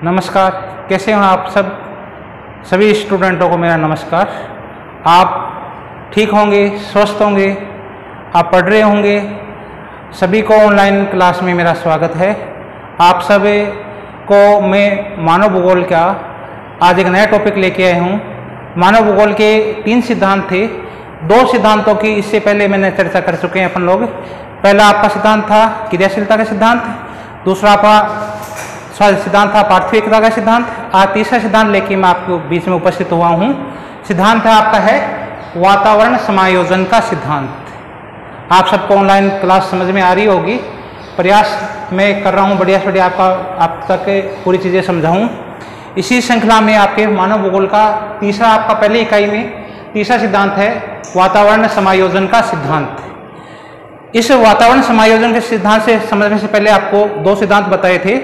नमस्कार, कैसे हो आप सब? सभी स्टूडेंटों को मेरा नमस्कार। आप ठीक होंगे, स्वस्थ होंगे, आप पढ़ रहे होंगे। सभी को ऑनलाइन क्लास में मेरा स्वागत है। आप सभी को मैं मानव भूगोल का आज एक नया टॉपिक लेके आया हूँ। मानव भूगोल के 3 सिद्धांत थे। 2 सिद्धांतों की इससे पहले मैंने चर्चा कर चुके हैं अपन लोग। पहला आपका सिद्धांत था क्रियाशीलता का सिद्धांत, दूसरा आपका सिद्धांत था पार्थिविकता का सिद्धांत। आज तीसरा सिद्धांत लेके मैं आपको बीच में उपस्थित हुआ हूँ। सिद्धांत है आपका है वातावरण समायोजन का सिद्धांत। आप सबको ऑनलाइन क्लास समझ में आ रही होगी। प्रयास मैं कर रहा हूँ बढ़िया से बढ़िया आप तक पूरी चीज़ें समझाऊँ। इसी श्रृंखला में आपके मानव भूगोल का तीसरा आपका पहली इकाई में तीसरा सिद्धांत है वातावरण समायोजन का सिद्धांत। इस वातावरण समायोजन के सिद्धांत से समझने से पहले आपको 2 सिद्धांत बताए थे।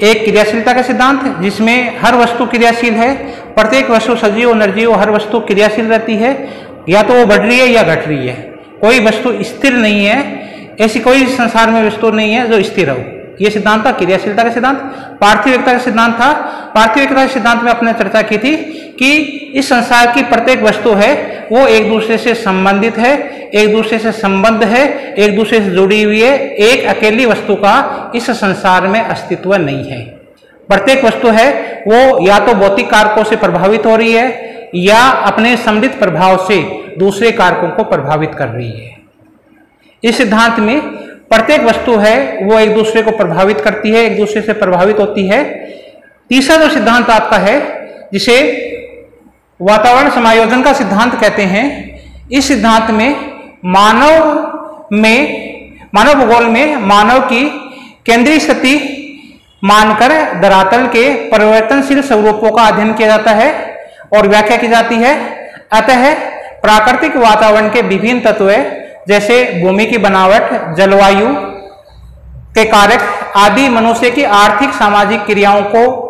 एक क्रियाशीलता का सिद्धांत जिसमें हर वस्तु क्रियाशील है, प्रत्येक वस्तु सजीव और निर्जीव हर वस्तु क्रियाशील रहती है, या तो वो बढ़ रही है या घट रही है। कोई वस्तु स्थिर नहीं है, ऐसी कोई संसार में वस्तु नहीं है जो स्थिर हो। ये सिद्धांत था क्रियाशीलता का सिद्धांत। पार्थिविकता का सिद्धांत था, पार्थिविकता के सिद्धांत में आपने चर्चा की थी कि इस संसार की प्रत्येक वस्तु है वो एक दूसरे से संबंधित है, एक दूसरे से संबद्ध है, एक दूसरे से जुड़ी हुई है। एक अकेली वस्तु का इस संसार में अस्तित्व नहीं है। प्रत्येक वस्तु है वो या तो भौतिक कारकों से प्रभावित हो रही है या अपने सम्मिलित प्रभाव से दूसरे कारकों को प्रभावित कर रही है। इस सिद्धांत में प्रत्येक वस्तु है वो एक दूसरे को प्रभावित करती है, एक दूसरे से प्रभावित होती है। तीसरा जो सिद्धांत आपका है जिसे वातावरण समायोजन का सिद्धांत कहते हैं, इस सिद्धांत में मानव भूगोल में मानव की केंद्रीय स्थिति मानकर धरातल के परिवर्तनशील स्वरूपों का अध्ययन किया जाता है और व्याख्या की जाती है। अतः प्राकृतिक वातावरण के विभिन्न तत्व जैसे भूमि की बनावट, जलवायु के कारक आदि मनुष्य की आर्थिक सामाजिक क्रियाओं को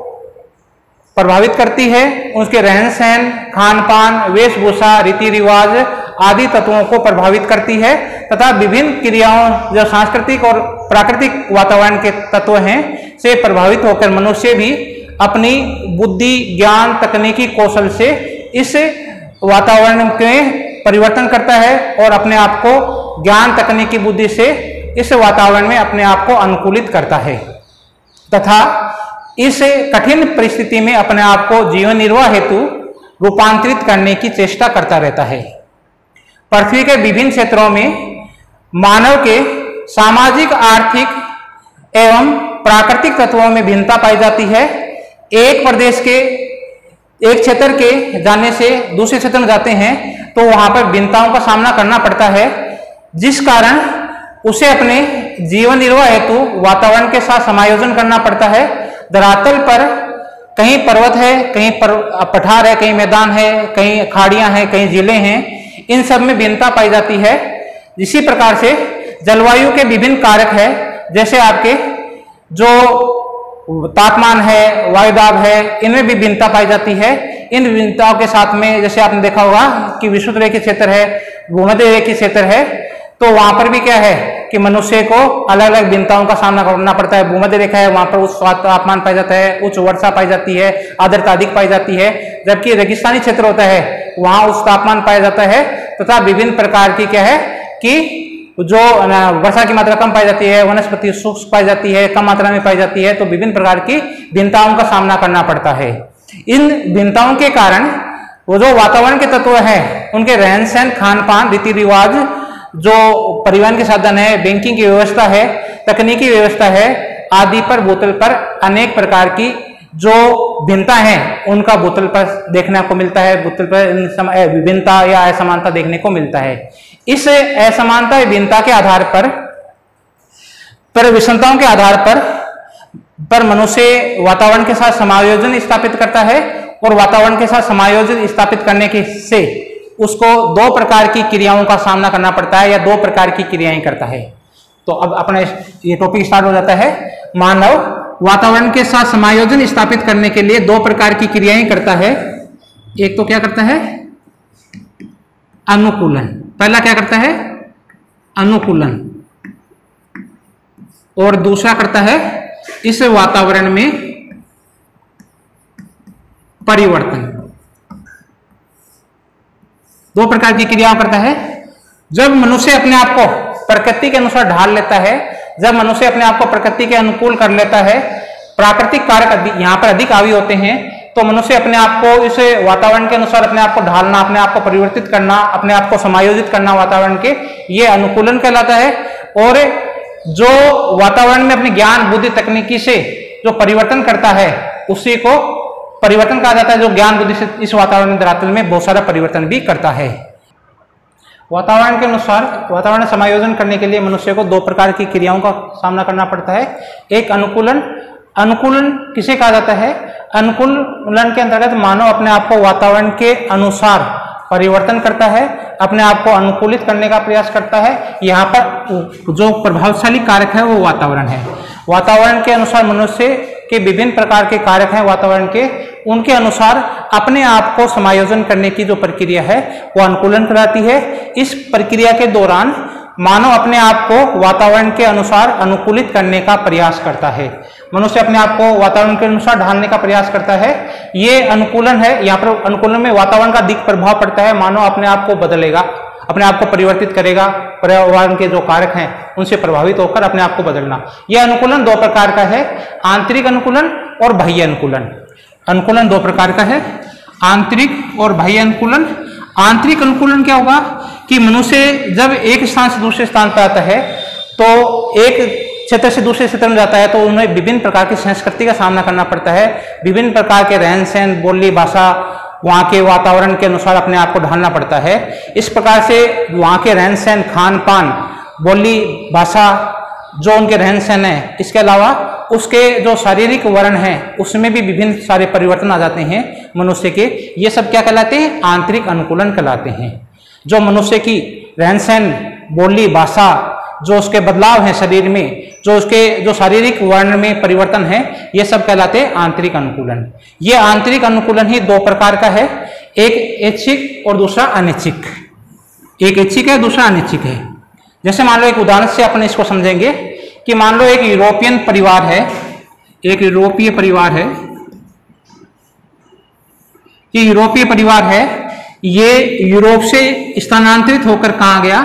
प्रभावित करती है। उसके रहन सहन, खान पान, वेशभूषा, रीति रिवाज आदि तत्वों को प्रभावित करती है तथा विभिन्न क्रियाओं जो सांस्कृतिक और प्राकृतिक वातावरण के तत्व हैं से प्रभावित होकर मनुष्य भी अपनी बुद्धि, ज्ञान, तकनीकी कौशल से इस वातावरण के परिवर्तन करता है और अपने आप को ज्ञान, तकनीकी बुद्धि से इस वातावरण में अपने आप को अनुकूलित करता है तथा इस कठिन परिस्थिति में अपने आप को जीवन निर्वाह हेतु रूपांतरित करने की चेष्टा करता रहता है। पृथ्वी के विभिन्न क्षेत्रों में मानव के सामाजिक, आर्थिक एवं प्राकृतिक तत्वों में भिन्नता पाई जाती है। एक प्रदेश के एक क्षेत्र के जाने से दूसरे क्षेत्र में जाते हैं तो वहां पर भिन्नताओं का सामना करना पड़ता है, जिस कारण उसे अपने जीवन निर्वाह हेतु वातावरण के साथ समायोजन करना पड़ता है। धरातल पर कहीं पर्वत है, कहीं पठार है, कहीं मैदान है, कहीं खाड़ियां हैं, कहीं जिले हैं। इन सब में भिन्नता पाई जाती है। इसी प्रकार से जलवायु के विभिन्न कारक है, जैसे आपके जो तापमान है, वायुदाब है, इनमें भी भिन्नता पाई जाती है। इन भिन्नताओं के साथ में जैसे आपने देखा होगा कि विषुवत रेखीय क्षेत्र है, भूमध्य रेखीय क्षेत्र है, तो वहां पर भी क्या है कि मनुष्य को अलग अलग भिन्नताओं का सामना करना पड़ता है। भूमध्य रेखा है, वहां पर उच्च तापमान पाया जाता है, उच्च वर्षा पाई जाती है, आर्द्रता अधिक पाई जाती है। जबकि रेगिस्तानी क्षेत्र होता है वहां उच्च तापमान पाया जाता है तथा विभिन्न प्रकार की क्या है कि जो वर्षा की मात्रा कम पाई जाती है, वनस्पति शुष्क पाई जाती है, कम मात्रा में पाई जाती है। तो विभिन्न प्रकार की भिन्नताओं का सामना करना पड़ता है। इन भिन्नताओं के कारण वो जो वातावरण के तत्व है उनके रहन सहन, खान पान, रीति रिवाज, जो परिवहन के साधन है, बैंकिंग की व्यवस्था है, तकनीकी व्यवस्था है आदि पर भूतल पर अनेक प्रकार की जो भिन्नता है उनका भूतल पर देखने को मिलता है। भूतल पर विभिन्नता या असमानता देखने को मिलता है। इस असमानता भिन्नता के आधार पर विषमताओं के आधार पर मनुष्य वातावरण के साथ समायोजन स्थापित करता है और वातावरण के साथ समायोजन स्थापित करने के से उसको 2 प्रकार की क्रियाओं का सामना करना पड़ता है या 2 प्रकार की क्रियाएं करता है। तो अब अपना ये टॉपिक स्टार्ट हो जाता है। मानव वातावरण के साथ समायोजन स्थापित करने के लिए 2 प्रकार की क्रियाएं करता है। एक तो क्या करता है? अनुकूलन। पहला क्या करता है? अनुकूलन। और दूसरा करता है इस वातावरण में परिवर्तन। दो प्रकार की क्रियाओं करता है। जब मनुष्य अपने आप को प्रकृति के अनुसार ढाल लेता है, जब मनुष्य अपने आप को प्रकृति के अनुकूल कर लेता है, प्राकृतिक कारक यहाँ पर अधिक हावी होते हैं, तो मनुष्य अपने आप को इस वातावरण के अनुसार अपने आप को ढालना, अपने आप को परिवर्तित करना, अपने आप को समायोजित करना वातावरण के, ये अनुकूलन कहलाता है। और जो वातावरण में अपने ज्ञान बुद्धि तकनीकी से जो परिवर्तन करता है उसी को परिवर्तन कहा जाता है, जो ज्ञान बुद्धि से इस वातावरण धरातल में बहुत सारा परिवर्तन भी करता है। वातावरण के अनुसार वातावरण समायोजन करने के लिए मनुष्य को दो प्रकार की क्रियाओं का सामना करना पड़ता है। एक अनुकूलन। अनुकूलन किसे कहा जाता है? अनुकूलन के अंतर्गत मानव अपने आप को वातावरण के अनुसार परिवर्तन करता है, अपने आप को अनुकूलित करने का प्रयास करता है। यहाँ पर जो प्रभावशाली कारक है वो वातावरण है। वातावरण के अनुसार मनुष्य के विभिन्न प्रकार के कारक हैं वातावरण के, उनके अनुसार अपने आप को समायोजन करने की जो प्रक्रिया है वो अनुकूलन कहलाती है। इस प्रक्रिया के दौरान मानव अपने आप को वातावरण के अनुसार अनुकूलित करने का प्रयास करता है। मनुष्य अपने आप को वातावरण के अनुसार ढालने का प्रयास करता है, ये अनुकूलन है। यहाँ पर अनुकूलन में वातावरण का अधिक प्रभाव पड़ता है। मानव अपने आप को बदलेगा, अपने आप को परिवर्तित करेगा, पर्यावरण के जो कारक हैं उनसे प्रभावित होकर अपने आप को बदलना। यह अनुकूलन दो प्रकार का है, आंतरिक अनुकूलन और बाह्य अनुकूलन। अनुकूलन दो प्रकार का है, आंतरिक और बाह्य अनुकूलन। आंतरिक अनुकूलन क्या होगा कि मनुष्य जब एक स्थान से दूसरे स्थान पर आता है, तो एक क्षेत्र से दूसरे क्षेत्र में जाता है, तो उन्हें विभिन्न प्रकार की संस्कृति का सामना करना पड़ता है। विभिन्न प्रकार के रहन सहन, बोली, भाषा, वहाँ के वातावरण के अनुसार अपने आप को ढालना पड़ता है। इस प्रकार से वहाँ के रहन सहन, खान पान, बोली, भाषा, जो उनके रहन सहन है, इसके अलावा उसके जो शारीरिक वर्ण है उसमें भी विभिन्न सारे परिवर्तन आ जाते हैं मनुष्य के। ये सब क्या कहलाते हैं? आंतरिक अनुकूलन कहलाते हैं। जो मनुष्य की रहन सहन, बोली, भाषा, जो उसके बदलाव हैं शरीर में, जो उसके जो शारीरिक वर्ण में परिवर्तन है, ये सब कहलाते हैं आंतरिक अनुकूलन। ये आंतरिक अनुकूलन ही दो प्रकार का है, एक ऐच्छिक और दूसरा अनैच्छिक। एक ऐच्छिक है, दूसरा अनैच्छिक है। जैसे मान लो एक उदाहरण से अपन इसको समझेंगे कि मान लो एक यूरोपियन परिवार है, एक यूरोपीय परिवार है, ये यूरोपीय परिवार है, ये यूरोप से स्थानांतरित होकर कहाँ गया?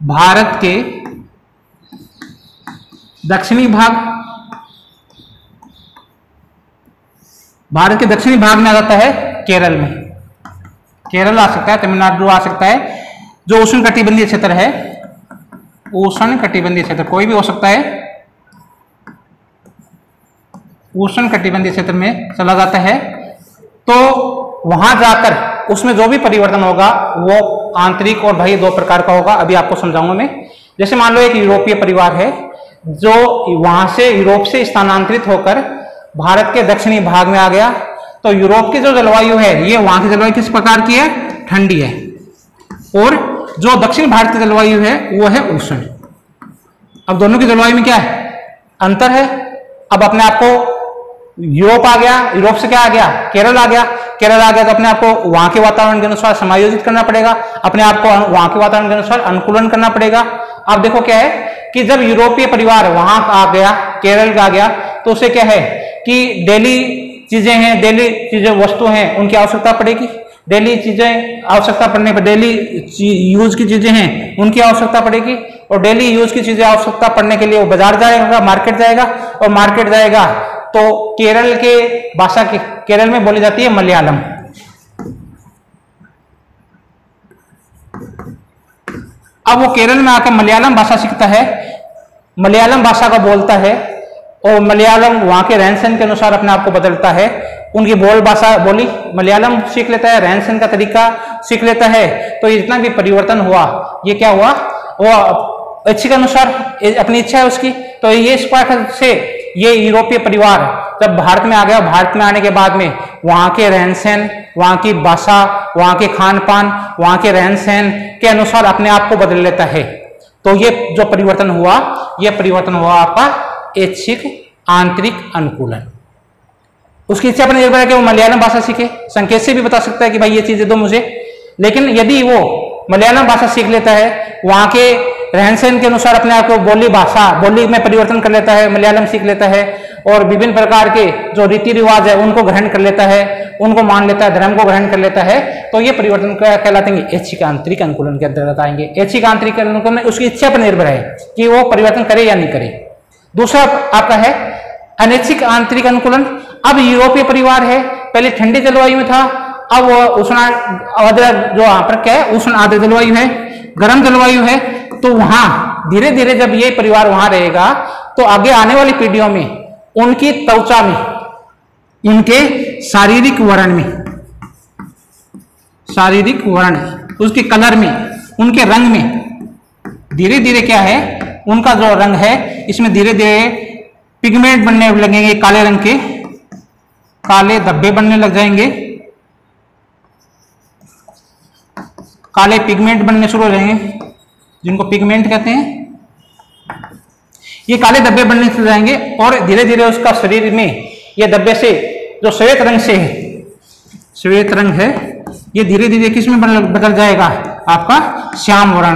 भारत के दक्षिणी भाग, भारत के दक्षिणी भाग में आ जाता है केरल में। केरल आ सकता है, तमिलनाडु आ सकता है, जो उष्ण कटिबंधीय क्षेत्र है, उष्ण कटिबंधीय क्षेत्र कोई भी हो सकता है, उष्ण कटिबंधीय क्षेत्र में चला जाता है। तो वहां जाकर उसमें जो भी परिवर्तन होगा वो आंतरिक और बाह्य दो प्रकार का होगा। अभी आपको समझाऊंगा मैं। जैसे मान लो एक यूरोपीय परिवार है जो वहां से यूरोप से स्थानांतरित होकर भारत के दक्षिणी भाग में आ गया, तो यूरोप की जो जलवायु है, ये वहां की जलवायु किस प्रकार की है? ठंडी है। और जो दक्षिण भारत की जलवायु है वो है उष्ण। अब दोनों की जलवायु में क्या है? अंतर है। अब अपने आप को यूरोप आ गया, यूरोप से क्या आ गया? केरल आ गया। केरल आ गया तो अपने आप को वहां के वातावरण के अनुसार समायोजित करना पड़ेगा, अपने आप को वहां के वातावरण के अनुसार अनुकूलन करना पड़ेगा। अब देखो क्या है कि जब यूरोपीय परिवार वहां आ गया, केरल का आ गया, तो उसे क्या है कि डेली चीजें हैं, डेली चीजें वस्तु हैं, उनकी आवश्यकता पड़ेगी। डेली चीजें आवश्यकता पड़ने पर, डेली यूज की चीजें हैं उनकी आवश्यकता पड़ेगी, और डेली यूज की चीजें आवश्यकता पड़ने के लिए वो बाजार जाएगा, मार्केट जाएगा, और मार्केट जाएगा तो केरल के भाषा की, केरल में बोली जाती है मलयालम। अब वो केरल में आकर मलयालम भाषा सीखता है, मलयालम भाषा का बोलता है, और मलयालम वहां के रहन सहन के अनुसार अपने आप को बदलता है। उनकी बोली मलयालम सीख लेता है, रहन सहन का तरीका सीख लेता है। तो जितना भी परिवर्तन हुआ, ये क्या हुआ? वो इच्छा के अनुसार, अपनी इच्छा है उसकी। तो ये इस प्रकार से ये यूरोपीय परिवार जब भारत में आ गया, भारत में आने के बाद में वहां के रहन सहन, वहां की भाषा, वहां के खान पान, वहां के रहन सहन के अनुसार अपने आप को बदल लेता है। तो ये जो परिवर्तन हुआ, ये परिवर्तन हुआ आपका ऐच्छिक आंतरिक अनुकूलन। उसकी इच्छा पर निर्भर है कि वो मलयालम भाषा सीखे, संकेत से भी बता सकता है कि भाई ये चीजें दो मुझे। लेकिन यदि वो मलयालम भाषा सीख लेता है, वहां के रहन सहन के अनुसार अपने आप को बोली में परिवर्तन कर लेता है, मलयालम सीख लेता है, और विभिन्न प्रकार के जो रीति रिवाज है उनको ग्रहण कर लेता है, उनको मान लेता है, धर्म को ग्रहण कर लेता है, तो ये परिवर्तन कहलाते हैं ऐच्छिक आंतरिक अनुकूलन के अंतर्गत आएंगे। ऐच्छिक आंतरिक अनुकूलन में उसकी इच्छा पर निर्भर है कि वो परिवर्तन करे या नहीं करे। दूसरा आपका है अनैच्छिक आंतरिक अनुकूलन। अब यूरोपीय परिवार है, पहले ठंडी जलवायु में था, अब उष्ण आर्द्र जो यहाँ पर क्या है उष्ण आर्द्र जलवायु है, गर्म जलवायु है। तो वहां धीरे धीरे जब ये परिवार वहां रहेगा तो आगे आने वाली पीढ़ियों में उनकी त्वचा में, उनके शारीरिक वर्ण में, शारीरिक वर्ण, उसके कलर में, उनके रंग में धीरे धीरे क्या है उनका जो रंग है इसमें धीरे धीरे पिगमेंट बनने लगेंगे, काले रंग के काले धब्बे बनने लग जाएंगे, काले पिगमेंट बनने शुरू हो जाएंगे जिनको पिगमेंट कहते हैं। ये काले धब्बे बनने से जाएंगे और धीरे धीरे उसका शरीर में ये धब्बे से जो श्वेत रंग से है, श्वेत रंग है, ये धीरे धीरे किस में बदल जाएगा आपका श्याम वर्ण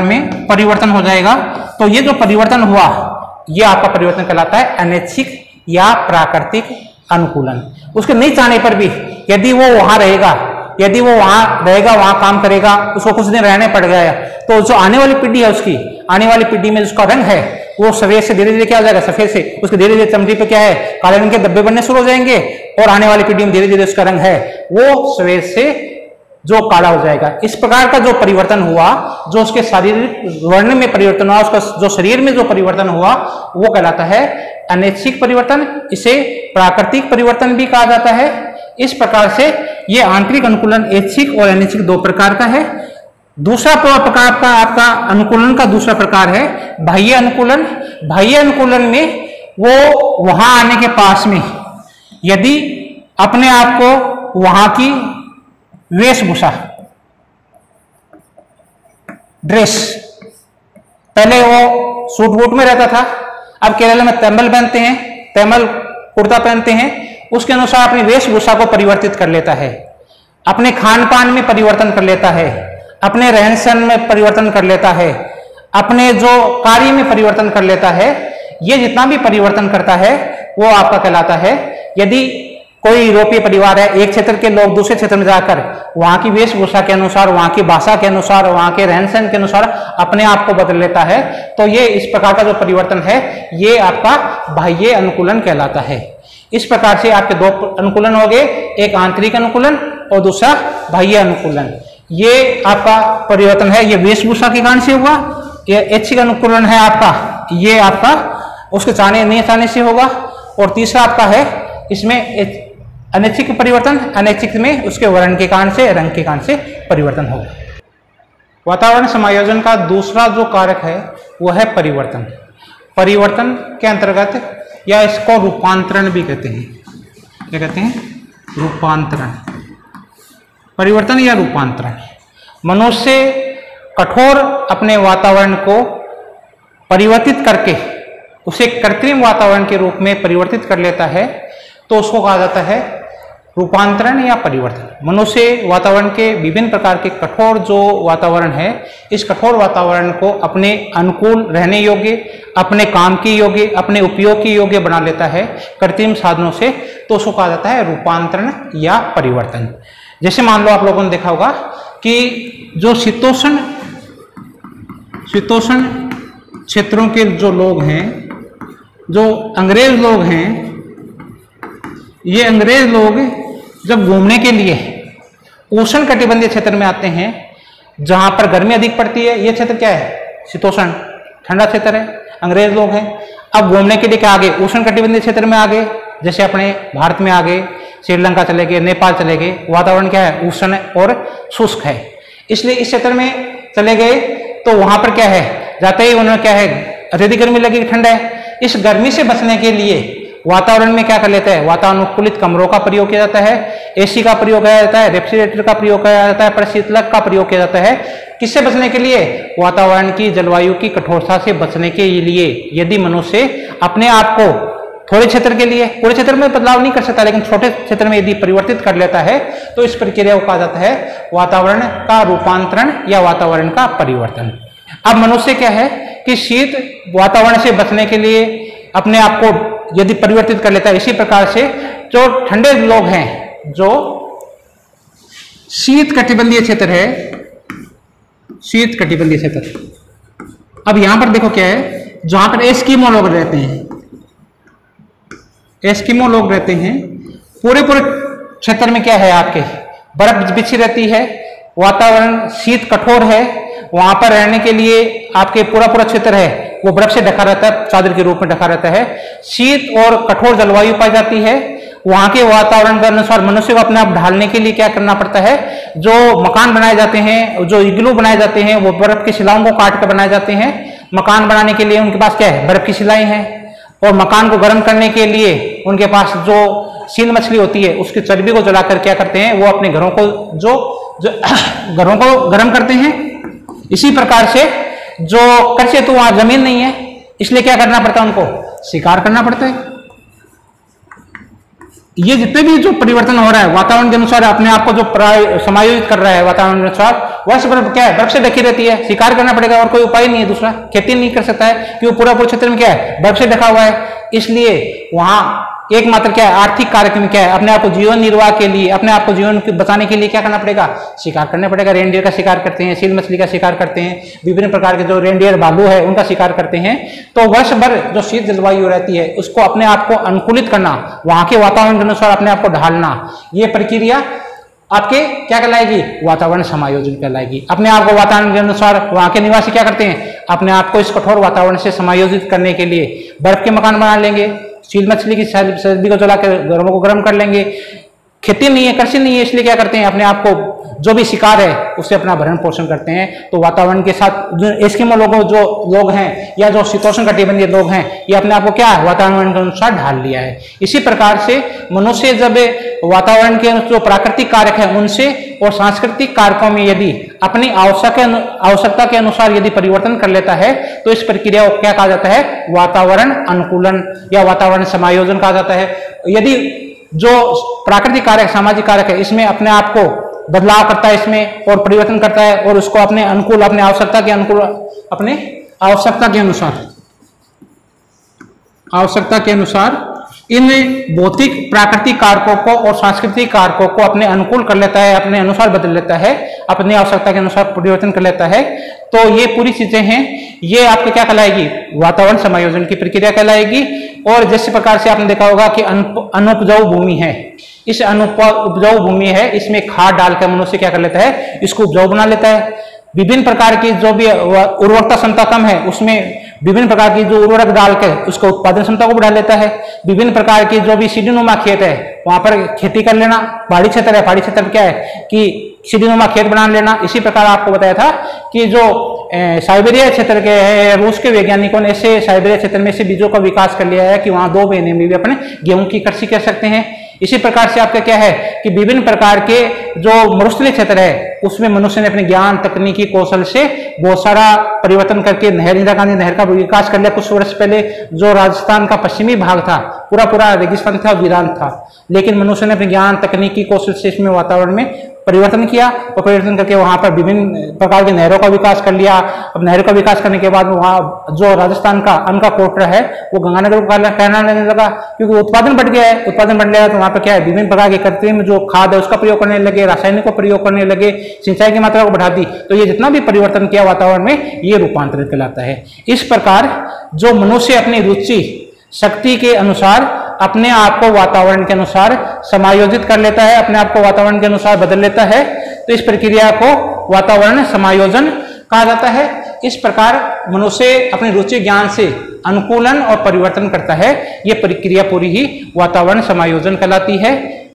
में परिवर्तन हो जाएगा। तो ये जो परिवर्तन हुआ ये आपका परिवर्तन कहलाता है अनैच्छिक या प्राकृतिक अनुकूलन। उसके नहीं चाहने पर भी यदि वो वहां रहेगा, यदि वो वहां रहेगा, वहां काम करेगा, उसको कुछ दिन रहने पड़ गया तो जो आने वाली पीढ़ी है उसकी आने वाली पीढ़ी में उसका रंग है वो सफेद से धीरे धीरे क्या हो जाएगा, सफेद से उसके धीरे धीरे चमड़ी पे क्या है काले रंग के धब्बे बनने शुरू हो जाएंगे और आने वाली पीढ़ी में धीरे धीरे उसका रंग है वो सफेद से जो काला हो जाएगा। इस प्रकार का जो परिवर्तन हुआ, जो उसके शारीरिक वर्ण में परिवर्तन हुआ, उसका जो शरीर में जो परिवर्तन हुआ वो कहलाता है अनैच्छिक परिवर्तन। इसे प्राकृतिक परिवर्तन भी कहा जाता है। इस प्रकार से ये आंतरिक अनुकूलन ऐच्छिक और अनैच्छिक दो प्रकार का है। दूसरा प्रकार का आपका अनुकूलन का दूसरा प्रकार है बाह्य अनुकूलन। बाह्य अनुकूलन में वो वहां आने के पास में यदि अपने आप को वहां की वेशभूषा, ड्रेस, पहले वो सूट बूट में रहता था, अब केरल में तैमल पहनते हैं, तैमल कुर्ता पहनते हैं, उसके अनुसार अपनी वेशभूषा को परिवर्तित कर लेता है, अपने खान पान में परिवर्तन कर लेता है, अपने रहन सहन में परिवर्तन कर लेता है, अपने जो कार्य में परिवर्तन कर लेता है। ये जितना भी परिवर्तन करता है वो आपका कहलाता है। यदि कोई यूरोपीय परिवार है, एक क्षेत्र के लोग दूसरे क्षेत्र में जाकर वहां की वेशभूषा के अनुसार, वहां की भाषा के अनुसार, वहां के रहन सहन के अनुसार अपने आप को बदल लेता है, तो ये इस प्रकार का जो परिवर्तन है ये आपका बाह्य अनुकूलन कहलाता है। इस प्रकार से आपके दो अनुकूलन हो गए, एक आंतरिक अनुकूलन और दूसरा बाह्य अनुकूलन। ये आपका परिवर्तन है, ये वेशभूषा के कारण से हुआ। ये ऐच्छिक अनुकूलन है आपका, ये आपका उसके चाहने नहीं चाहने से होगा। और तीसरा आपका है इसमें अनैच्छिक परिवर्तन, अनैच्छिक में उसके वर्ण के कारण से, रंग के कारण से परिवर्तन होगा। वातावरण समायोजन का दूसरा जो कारक है वो है परिवर्तन। परिवर्तन के अंतर्गत या इसको रूपांतरण भी कहते हैं। क्या कहते हैं? रूपांतरण। परिवर्तन या रूपांतरण। मनुष्य कठोर अपने वातावरण को परिवर्तित करके उसे कृत्रिम वातावरण के रूप में परिवर्तित कर लेता है, तो उसको कहा जाता है रूपांतरण या परिवर्तन। मनुष्य वातावरण के विभिन्न प्रकार के कठोर जो वातावरण है, इस कठोर वातावरण को अपने अनुकूल रहने योग्य, अपने काम के योग्य, अपने उपयोग के योग्य बना लेता है कृत्रिम साधनों से, तो उसको कहा जाता है रूपांतरण या परिवर्तन। जैसे मान लो आप लोगों ने देखा होगा कि जो शीतोष्ण क्षेत्रों के जो लोग हैं, जो अंग्रेज लोग हैं, ये अंग्रेज लोग जब घूमने के लिए उष्ण कटिबंधीय क्षेत्र में आते हैं जहां पर गर्मी अधिक पड़ती है, ये क्षेत्र क्या है? शीतोष्ण, ठंडा क्षेत्र है, अंग्रेज लोग हैं। अब घूमने के लिए क्या आगे? उष्ण कटिबंधीय क्षेत्र में आ गए, जैसे अपने भारत में आ गए, श्रीलंका चले गए, नेपाल चले गए, वातावरण क्या है? उष्ण और शुष्क है, इसलिए इस क्षेत्र में चले गए। तो वहां पर क्या है? जाते ही उन्हें क्या है? अत्यधिक गर्मी लगेगी, ठंडा है। इस गर्मी से बचने के लिए वातावरण में क्या कर लेते हैं? वातानुकूलित कमरों का प्रयोग किया जाता है, एसी का प्रयोग किया जाता है, रेफ्रिजरेटर का प्रयोग किया जाता है, परिशीतलक का प्रयोग किया जाता है। किससे बचने के लिए? वातावरण की जलवायु की कठोरता से बचने के लिए। यदि मनुष्य अपने आप को थोड़े क्षेत्र के लिए, पूरे क्षेत्र में बदलाव नहीं कर सकता, लेकिन छोटे क्षेत्र में यदि परिवर्तित कर लेता है, तो इस प्रक्रिया को कहा जाता है वातावरण का रूपांतरण या वातावरण का परिवर्तन। अब मनुष्य क्या है कि शीत वातावरण से बचने के लिए अपने आप को यदि परिवर्तित कर लेता है, इसी प्रकार से जो ठंडे लोग हैं, जो शीत कटिबंधीय क्षेत्र है, शीत कटिबंधीय क्षेत्र, अब यहां पर देखो क्या है, जहां पर एस्किमो लोग रहते हैं, एस्किमो लोग रहते हैं, पूरे क्षेत्र में क्या है, आपके बर्फ बिछी रहती है, वातावरण शीत कठोर है, वहां पर रहने के लिए आपके पूरा क्षेत्र है वो बर्फ से ढका रहता है, चादर के रूप में ढका रहता है, शीत और कठोर जलवायु पाई जाती है। वहां के वातावरण के अनुसार मनुष्य को अपने आप ढालने के लिए क्या करना पड़ता है, जो मकान बनाए जाते हैं, जो इग्लू बनाए जाते हैं, वो बर्फ की शिलाओं को काट कर बनाए जाते हैं। मकान बनाने के लिए उनके पास क्या है, बर्फ की शिलाएं हैं, और मकान को गर्म करने के लिए उनके पास जो सील मछली होती है उसकी चर्बी को जलाकर क्या करते हैं, वो अपने घरों को जो घरों को गर्म करते हैं। इसी प्रकार से जो कृषि हेतु वहां जमीन नहीं है, इसलिए क्या करना पड़ता है, उनको शिकार करना पड़ता है। ये जितने भी जो परिवर्तन हो रहा है वातावरण के अनुसार, अपने आप को जो समायोजित कर रहा है वातावरण के अनुसार, वह बर्फ क्या है, बर्फ से ढकी रहती है, शिकार करना पड़ेगा और कोई उपाय नहीं है दूसरा, खेती नहीं कर सकता है कि वो पूरा क्षेत्र में क्या है, बर्फ से ढका हुआ है। इसलिए वहां एकमात्र क्या है, आर्थिक कार्य में क्या है, अपने आप को जीवन निर्वाह के लिए, अपने आप को जीवन बचाने के लिए क्या करना पड़ेगा, शिकार करना पड़ेगा। रेनडियर का शिकार करते हैं, सील मछली का शिकार करते हैं, विभिन्न प्रकार के जो रेनडियर भालू है उनका शिकार करते हैं। तो वर्ष भर जो शीत जलवायु रहती है उसको अपने आप को अनुकूलित करना, वहां के वातावरण के अनुसार अपने आप को ढालना, ये प्रक्रिया आपके क्या कहलाएगी, वातावरण समायोजन कहलाएगी। अपने आप को वातावरण के अनुसार वहां के निवासी क्या करते हैं, अपने आप को इस कठोर वातावरण से समायोजित करने के लिए बर्फ के मकान बना लेंगे, सील मछली की चर्बी को जलाकर घरों को गर्म कर लेंगे। खेती नहीं है, कृषि नहीं है, इसलिए क्या करते हैं, अपने आप को जो भी शिकार है उससे अपना भरण पोषण करते हैं। तो वातावरण के साथ जो एस्किमो जो लोग हैं या जो शीतोष्ण कटिबंधीय लोग हैं, ये अपने आप को क्या है, वातावरण के अनुसार ढाल लिया है। इसी प्रकार से मनुष्य जब वातावरण के जो प्राकृतिक कारक है उनसे और सांस्कृतिक कारकों में यदि अपनी आवश्यकता के अनुसार यदि परिवर्तन कर लेता है, तो इस प्रक्रिया को क्या कहा जाता है, वातावरण अनुकूलन या वातावरण समायोजन कहा जाता है। यदि जो प्राकृतिक कारक, सामाजिक कारक है, इसमें अपने आप को बदलाव करता है इसमें और परिवर्तन करता है और उसको अपने अनुकूल, अपने आवश्यकता के अनुकूल, अपने आवश्यकता के अनुसार इन भौतिक प्राकृतिक कारकों को और सांस्कृतिक कारकों को अपने अनुकूल कर लेता है, अपने अनुसार बदल लेता है, अपनी आवश्यकता के अनुसार परिवर्तन कर लेता है। तो ये पूरी चीजें हैं, ये आपके क्या कहलाएगी, वातावरण समायोजन की प्रक्रिया कहलाएगी। और जिस प्रकार से आपने देखा होगा कि अनुपजाऊ भूमि है, इस उपजाऊ भूमि है, इसमें खाद डालकर मनुष्य क्या कर लेता है, इसको उपजाऊ बना लेता है। विभिन्न प्रकार की जो भी उर्वरकता क्षमता कम है उसमें विभिन्न प्रकार की जो उर्वरक डालकर उसको उत्पादन क्षमता को बढ़ा लेता है। विभिन्न प्रकार की जो भी सीढ़ीनुमा खेत है वहां पर खेती कर लेना। पहाड़ी क्षेत्र है, पहाड़ी क्षेत्र क्या है कि सीढ़ीनुमा खेत बना लेना। इसी प्रकार आपको बताया था कि जो साइबेरिया क्षेत्र के है, रूस के वैज्ञानिकों ने ऐसे साइबेरिया क्षेत्र में से बीजों का विकास कर लिया है कि वहां 2 महीने में भी अपने गेहूं की कृषि कर सकते हैं। इसी प्रकार से आपका क्या है कि विभिन्न प्रकार के जो मरुस्थलीय क्षेत्र है उसमें मनुष्य ने अपने ज्ञान, तकनीकी कौशल से बहुत सारा परिवर्तन करके इंदिरा गांधी नहर का विकास कर लिया। कुछ वर्ष पहले जो राजस्थान का पश्चिमी भाग था पूरा रेगिस्तान था, वीरान था, लेकिन मनुष्य ने अपने ज्ञान, तकनीकी कौशल से इसमें वातावरण में परिवर्तन किया और परिवर्तन करके वहां पर विभिन्न प्रकार के नहरों का विकास कर लिया। अब नहरों का विकास करने के बाद वहां जो राजस्थान का अन्न का कोटा है वो गंगानगर को कहना लेने लगा, क्योंकि उत्पादन बढ़ गया है। उत्पादन बढ़ गया तो वहां पर क्या है, विभिन्न प्रकार के कृत्रिम जो खाद है उसका प्रयोग करने लगे, रासायनिक का प्रयोग करने लगे, सिंचाई की मात्रा को बढ़ा दी। तो ये जितना भी परिवर्तन किया वातावरण में, ये रूपांतरित कहलाता है। इस प्रकार जो मनुष्य अपनी रुचि शक्ति के अनुसार अपने आप को वातावरण के अनुसार समायोजित कर लेता है, अपने आप को वातावरण के अनुसार बदल लेता है, तो इस प्रक्रिया को वातावरण समायोजन कहा जाता है। इस प्रकार मनुष्य अपनी रुचि ज्ञान से अनुकूलन और परिवर्तन करता है। यह प्रक्रिया पूरी ही वातावरण समायोजन कहलाती है।